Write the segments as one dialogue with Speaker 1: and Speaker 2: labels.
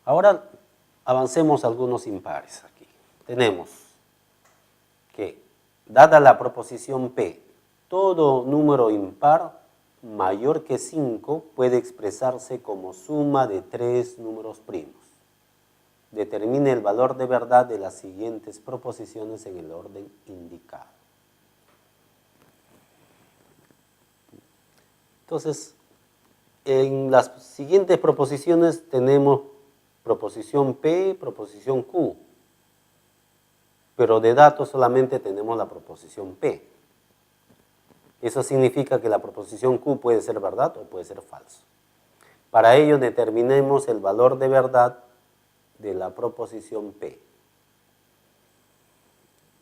Speaker 1: Ahora avancemos a algunos impares aquí. Tenemos que, dada la proposición P, todo número impar mayor que 5 puede expresarse como suma de 3 números primos. Determine el valor de verdad de las siguientes proposiciones en el orden indicado. Entonces, en las siguientes proposiciones tenemos proposición P, proposición Q, pero de datos solamente tenemos la proposición P. Eso significa que la proposición Q puede ser verdad o puede ser falso. Para ello determinemos el valor de verdad de la proposición P.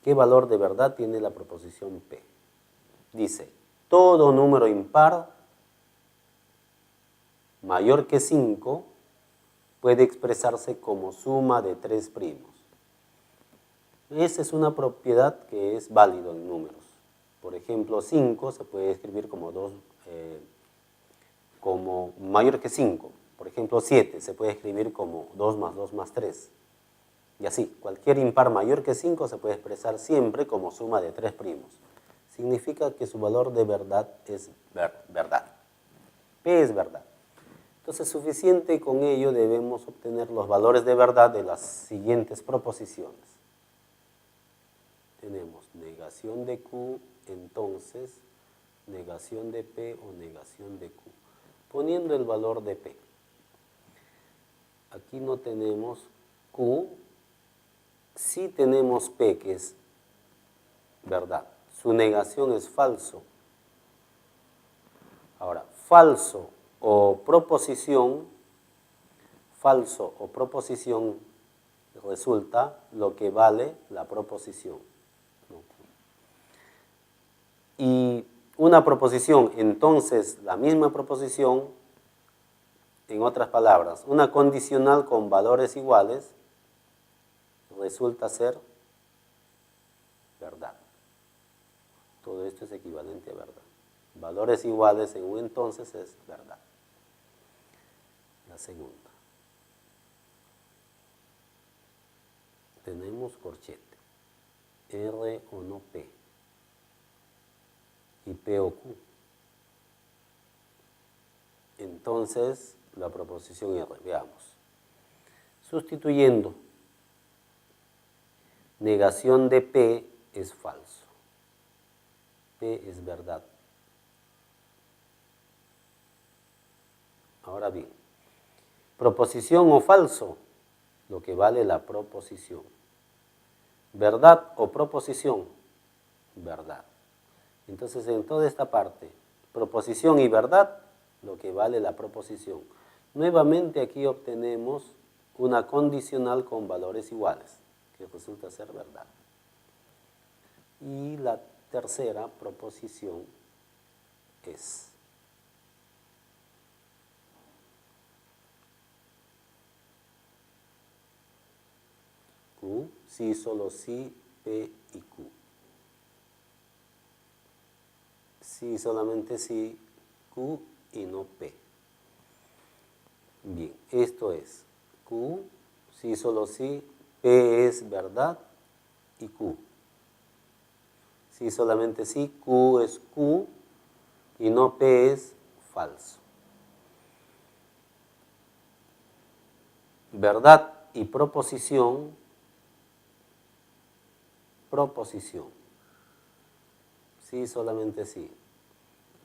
Speaker 1: ¿Qué valor de verdad tiene la proposición P? Dice, todo número impar mayor que 5 puede expresarse como suma de 3 primos. Esa es una propiedad que es válida en números. Por ejemplo, 5 se puede escribir como mayor que 5. Por ejemplo, 7 se puede escribir como 2 más 2 más 3. Y así, cualquier impar mayor que 5 se puede expresar siempre como suma de 3 primos. Significa que su valor de verdad es verdad. P es verdad. Entonces, suficiente con ello debemos obtener los valores de verdad de las siguientes proposiciones. Tenemos negación de Q, entonces negación de P o negación de Q. Poniendo el valor de P. Aquí no tenemos Q, sí tenemos P, que es verdad. Su negación es falso. Ahora, falso o proposición resulta lo que vale la proposición. Y una proposición, entonces la misma proposición, en otras palabras, una condicional con valores iguales resulta ser verdad. Todo esto es equivalente a verdad. Valores iguales en un entonces es verdad. La segunda. Tenemos corchete. R o no P. Y P o Q. Entonces, la proposición R, veamos. Sustituyendo, negación de P es falso. P es verdad. Ahora bien, proposición o falso, lo que vale la proposición. Verdad o proposición, verdad. Entonces, en toda esta parte, proposición y verdad, lo que vale la proposición. Nuevamente aquí obtenemos una condicional con valores iguales, que resulta ser verdad. Y la tercera proposición es Q, sí, solo sí, P y Q. Sí, solamente sí, Q y no P. Bien, esto es Q, sí, solo sí, P es verdad y Q. Sí, solamente sí, Q es Q y no P es falso. Verdad y proposición, sí, solamente sí.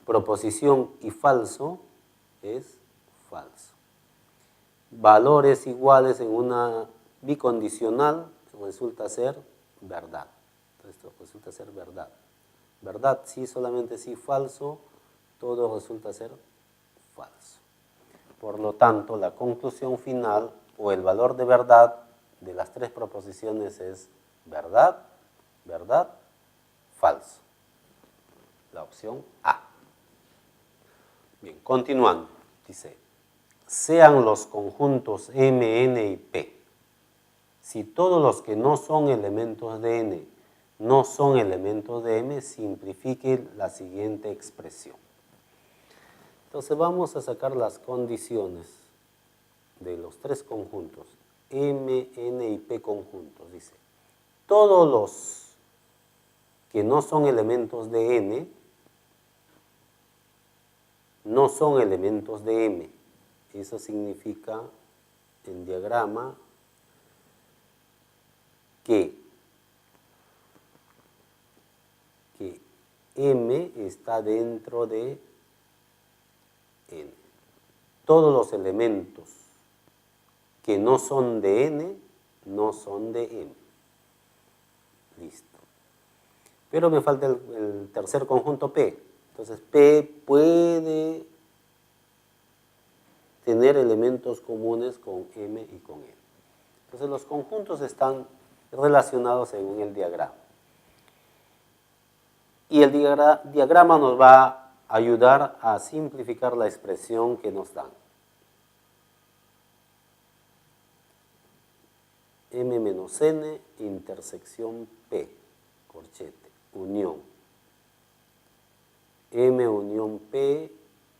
Speaker 1: Proposición y falso es falso. Valores iguales en una bicondicional resulta ser verdad. Esto resulta ser verdad. Verdad, sí, solamente sí, falso, todo resulta ser falso. Por lo tanto, la conclusión final o el valor de verdad de las tres proposiciones es verdad, verdad, falso. La opción A. Bien, continuando, dice, sean los conjuntos M, N y P. Si todos los que no son elementos de N no son elementos de M, simplifique la siguiente expresión. Entonces vamos a sacar las condiciones de los tres conjuntos, M, N y P conjuntos, dice, todos los que no son elementos de N no son elementos de M. Eso significa en diagrama que M está dentro de N. Todos los elementos que no son de N no son de M. Listo. Pero me falta el tercer conjunto P. Entonces P puede tener elementos comunes con M y con N. Entonces los conjuntos están relacionados según el diagrama. Y el diagrama nos va a ayudar a simplificar la expresión que nos dan. M menos N, intersección P, corchete, unión. M unión P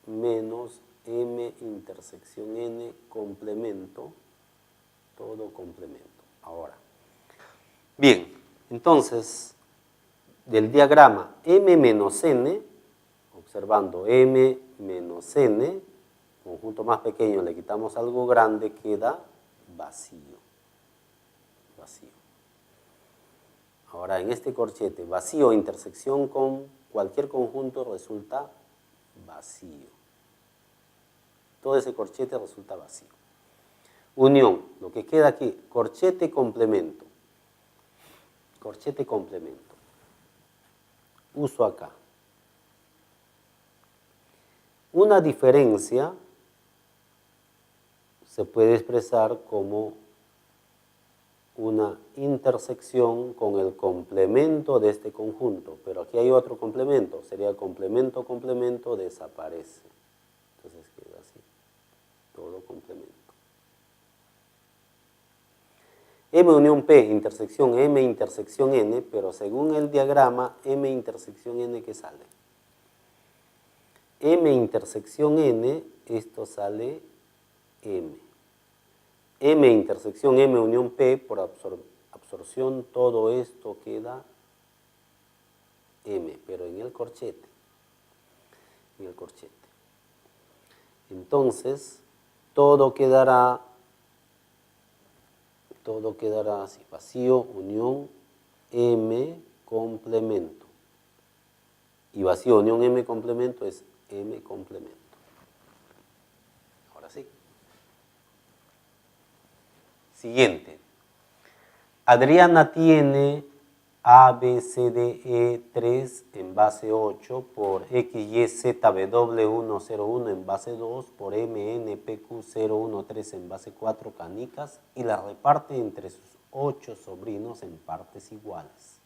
Speaker 1: menos M intersección N, complemento, todo complemento. Ahora, bien, entonces, del diagrama M menos N, observando M menos N, conjunto más pequeño, le quitamos algo grande, queda vacío. Vacío. Ahora, en este corchete, vacío intersección con cualquier conjunto resulta vacío. Todo ese corchete resulta vacío. Unión, lo que queda aquí, corchete complemento. Corchete complemento. Uso acá. Una diferencia se puede expresar como una intersección con el complemento de este conjunto, pero aquí hay otro complemento, sería complemento, complemento, desaparece. Entonces queda así, todo complemento. M unión P, intersección M, intersección N, pero según el diagrama, M intersección N, ¿qué sale? M intersección N, esto sale M. M intersección M unión P, por absorción, todo esto queda M, pero en el corchete. En el corchete. Entonces, todo quedará así, vacío, unión, M, complemento. Y vacío, unión, M, complemento es M, complemento. Ahora sí. Siguiente. Adriana tiene A, B, C, D, E 3 en base 8 por X, Y, Z, W 101 en base 2 por M, N, P, Q 013 en base 4 canicas y la reparte entre sus 8 sobrinos en partes iguales.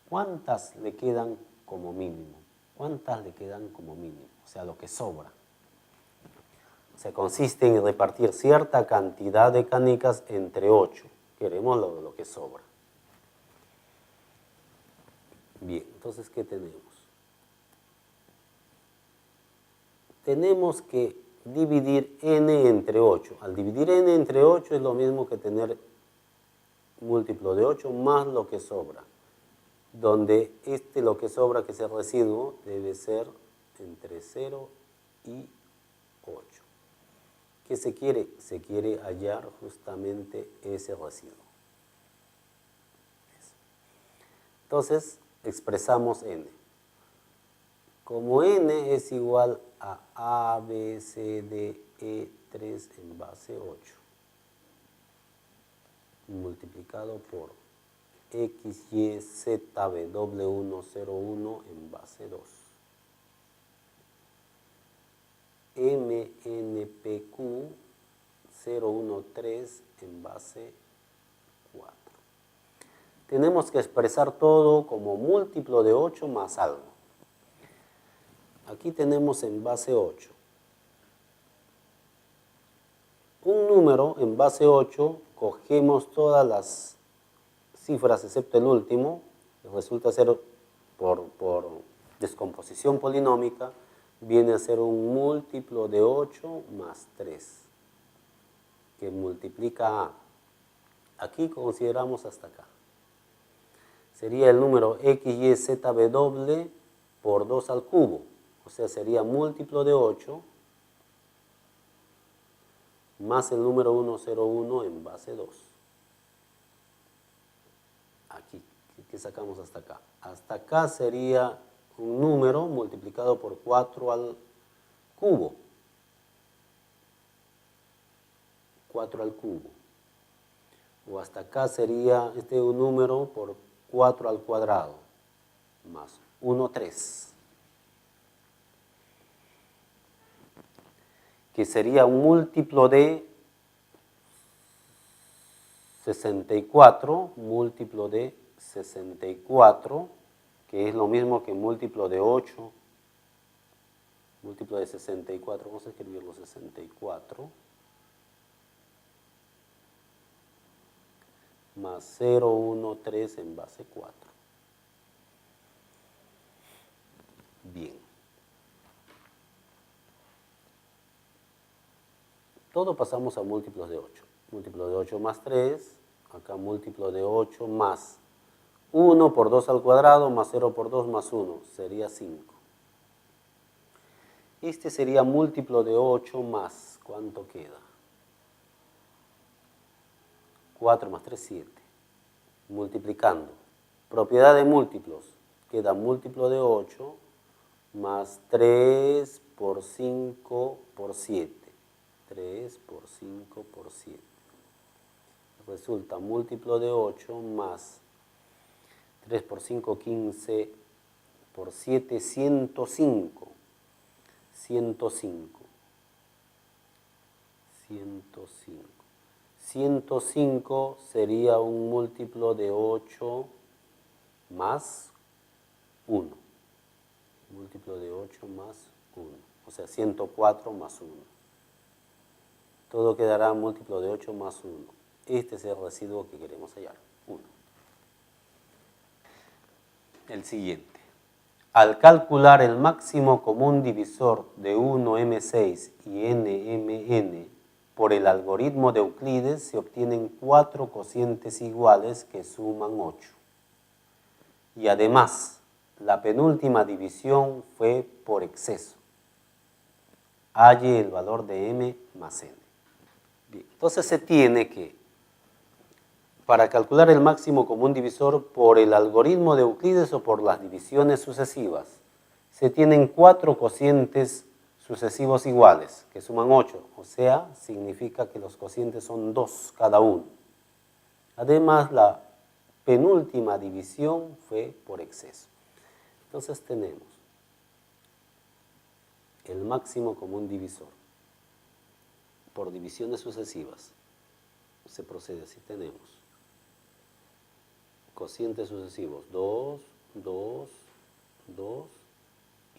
Speaker 1: ¿Cuántas le quedan como mínimo? ¿Cuántas le quedan como mínimo? O sea, lo que sobra. Se consiste en repartir cierta cantidad de canicas entre 8. Queremos lo que sobra. Bien, entonces, ¿qué tenemos? Tenemos que dividir n entre 8. Al dividir n entre 8 es lo mismo que tener múltiplo de 8 más lo que sobra. Donde lo que sobra, que es el residuo, debe ser entre 0 y 8. ¿Qué se quiere? Se quiere hallar justamente ese residuo. Entonces, expresamos n. Como n es igual a A, B, C, D, E 3 en base 8, multiplicado por X, Y, Z, W 101 en base 2. M, N, P, Q 013 en base 4. Tenemos que expresar todo como múltiplo de 8 más algo. Aquí tenemos en base 8. Un número en base 8, cogemos todas las cifras excepto el último, resulta ser por descomposición polinómica, viene a ser un múltiplo de 8 más 3. que multiplica a. Aquí consideramos hasta acá. Sería el número XYZW por 2 al cubo. O sea, sería múltiplo de 8 más el número 101 en base 2. Aquí, ¿qué sacamos hasta acá? Hasta acá sería un número multiplicado por 4 al cubo. 4 al cubo. O hasta acá sería un número por 4 al cuadrado, más 1, 3. Que sería un múltiplo de 64, múltiplo de 64, que es lo mismo que múltiplo de 8, múltiplo de 64, vamos a escribirlo 64, más 0, 1, 3 en base 4. Bien. Todo pasamos a múltiplos de 8. Múltiplo de 8 más 3, acá múltiplo de 8 más 1 por 2 al cuadrado, más 0 por 2 más 1, sería 5. Este sería múltiplo de 8 más, ¿cuánto queda? 4 más 3, 7. Multiplicando. Propiedad de múltiplos. Queda múltiplo de 8 más 3 por 5 por 7. 3 por 5 por 7. Resulta múltiplo de 8 más 3 por 5, 15 por 7, 105. 105. 105. 105 sería un múltiplo de 8 más 1. Múltiplo de 8 más 1. O sea, 104 más 1. Todo quedará múltiplo de 8 más 1. Este es el residuo que queremos hallar, 1. El siguiente. Al calcular el máximo común divisor de 1m6 y nmn por el algoritmo de Euclides, se obtienen 4 cocientes iguales que suman 8. Y además, la penúltima división fue por exceso. Halle el valor de m más n. Bien, entonces se tiene que, para calcular el máximo común divisor por el algoritmo de Euclides o por las divisiones sucesivas, se tienen 4 cocientes sucesivos iguales, que suman 8, o sea, significa que los cocientes son 2 cada uno. Además, la penúltima división fue por exceso. Entonces tenemos el máximo común divisor por divisiones sucesivas. Se procede así, tenemos cocientes sucesivos 2, 2, 2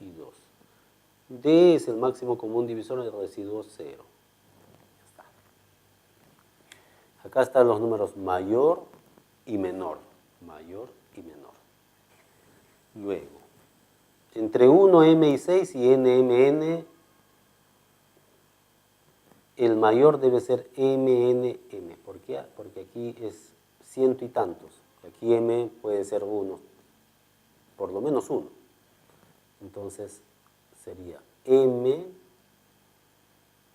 Speaker 1: y 2. D es el máximo común divisor del residuo 0. Ya está. Acá están los números mayor y menor. Mayor y menor. Luego, entre 1m y 6 y nmn, el mayor debe ser mnm. ¿Por qué? Porque aquí es ciento y tantos. Aquí m puede ser 1, por lo menos 1. Entonces sería m,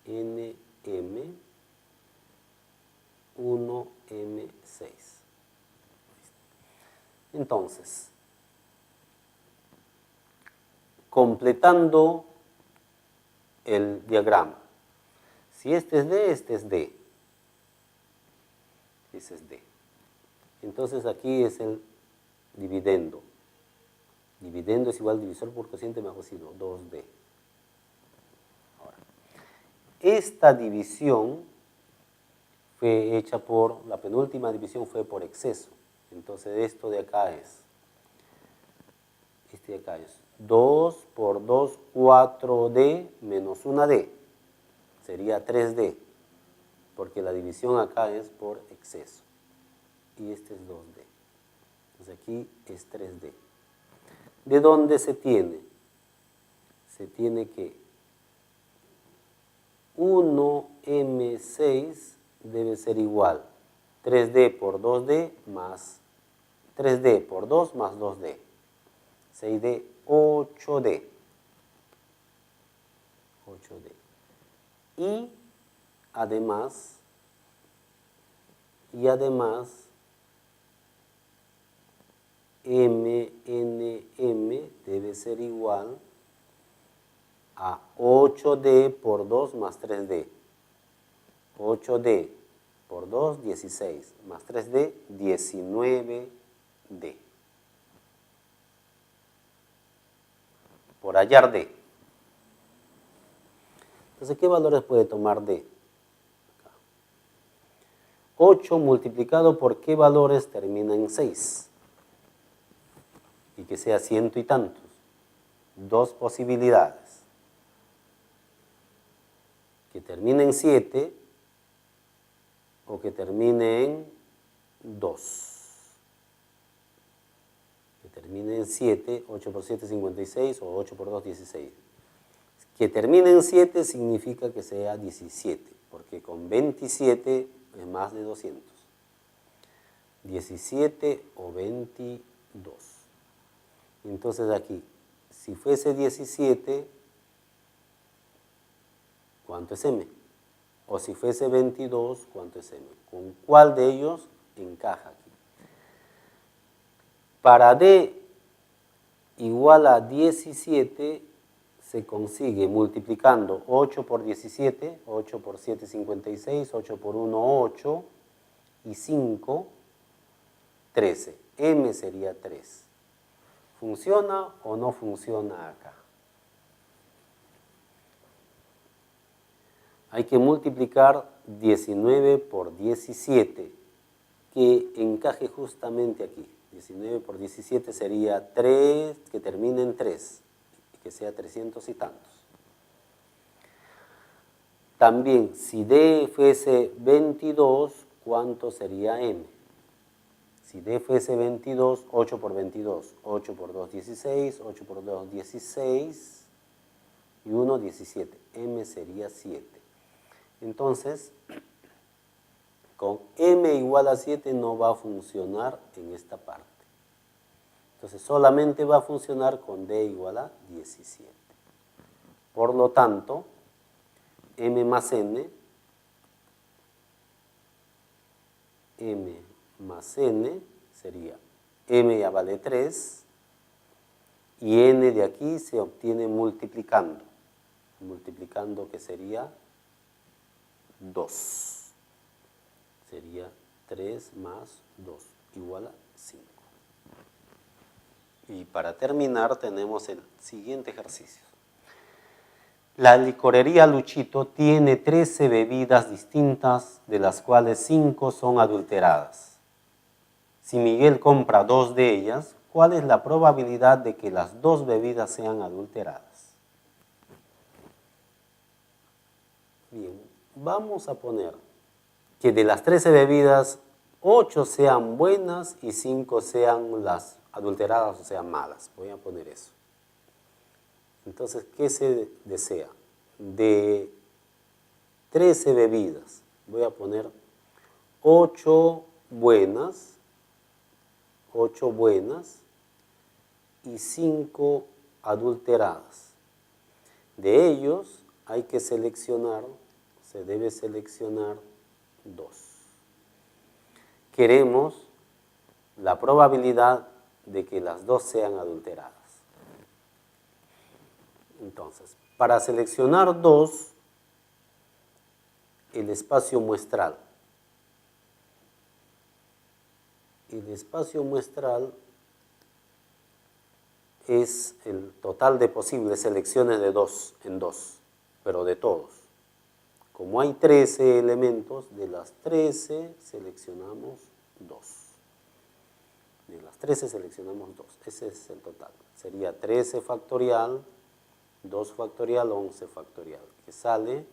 Speaker 1: nm, 1m6. Entonces, completando el diagrama, si este es D, este es D. Ese es D. Entonces aquí es el dividendo. Dividendo es igual a divisor por cociente más residuo, 2D. Ahora, esta división fue hecha por, la penúltima división fue por exceso. Entonces esto de acá es, este de acá es 2 por 2, 4D menos 1D. Sería 3D, porque la división acá es por exceso. Y este es 2D. Entonces aquí es 3D. ¿De dónde se tiene? Se tiene que 1m6 debe ser igual 3D por 2D más 3D por 2 más 2D. 6D, 8D. 8D. Y además, MNM debe ser igual a 8D por 2 más 3D. 8D por 2, 16, más 3D, 19D. Por hallar D. Entonces, ¿qué valores puede tomar D? 8 multiplicado por qué valores termina en 6. Y que sea ciento y tantos. Dos posibilidades. Que termine en 7 o que termine en 2. Que termine en 7, 8 por 7, 56, o 8 por 2, 16. Que termine en 7 significa que sea 17, porque con 27 es más de 200. 17 o 22. Entonces aquí, si fuese 17, ¿cuánto es M? O si fuese 22, ¿cuánto es M? ¿Con cuál de ellos encaja aquí? Para D igual a 17, se consigue multiplicando 8 por 17, 8 por 7, 56, 8 por 1, 8, y 5, 13. M sería 3. ¿Funciona o no funciona acá? Hay que multiplicar 19 por 17, que encaje justamente aquí. 19 por 17 sería 3, que termine en 3, que sea 300 y tantos. También, si D fuese 22, ¿cuánto sería M? Si D fuese 22, 8 por 22, 8 por 2, 16, 8 por 2, 16, y 1, 17. M sería 7. Entonces, con M igual a 7 no va a funcionar en esta parte. Entonces, solamente va a funcionar con D igual a 17. Por lo tanto, M más N sería M ya vale 3, y N de aquí se obtiene multiplicando. Multiplicando, que sería 2. Sería 3 más 2 igual a 5. Y para terminar tenemos el siguiente ejercicio. La licorería Luchito tiene 13 bebidas distintas, de las cuales 5 son adulteradas. Si Miguel compra 2 de ellas, ¿cuál es la probabilidad de que las 2 bebidas sean adulteradas? Bien, vamos a poner que de las 13 bebidas, 8 sean buenas y 5 sean las adulteradas, o sean malas. Voy a poner eso. Entonces, ¿qué se desea? De 13 bebidas, voy a poner 8 buenas y 5 adulteradas. De ellos hay que seleccionar, se debe seleccionar 2. Queremos la probabilidad de que las 2 sean adulteradas. Entonces, para seleccionar 2, el espacio muestral. El espacio muestral es el total de posibles selecciones de 2 en 2, pero de todos. Como hay 13 elementos, de las 13 seleccionamos 2. De las 13 seleccionamos 2. Ese es el total. Sería 13 factorial, 2 factorial, 11 factorial, que sale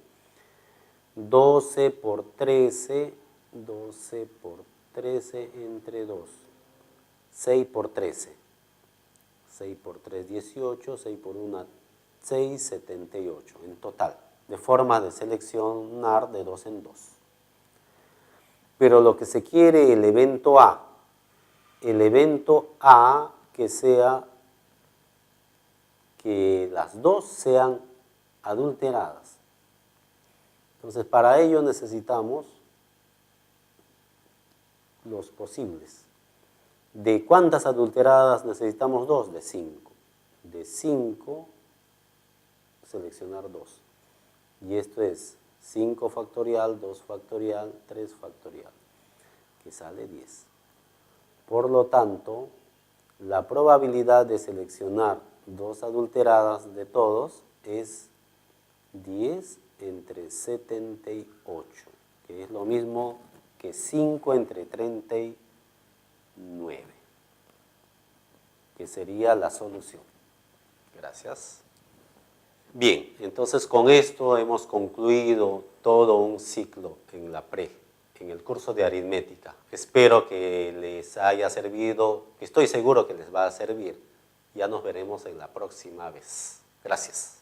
Speaker 1: 12 por 13, 12 por 13 entre 2, 6 por 13. 6 por 3, 18, 6 por 1, 6, 78 en total, de forma de seleccionar de 2 en 2. pero lo que se quiere, el evento A que sea, que las dos sean adulteradas. Entonces, para ello necesitamos los posibles. ¿De cuántas adulteradas necesitamos 2? De 5. De 5, seleccionar 2. Y esto es 5 factorial, 2 factorial, 3 factorial, que sale 10. Por lo tanto, la probabilidad de seleccionar 2 adulteradas de todos es 10 entre 78, que es lo mismo que 5 entre 39, que sería la solución. Gracias. Bien, entonces con esto hemos concluido todo un ciclo en la en el curso de aritmética. Espero que les haya servido, estoy seguro que les va a servir. Ya nos veremos en la próxima vez. Gracias.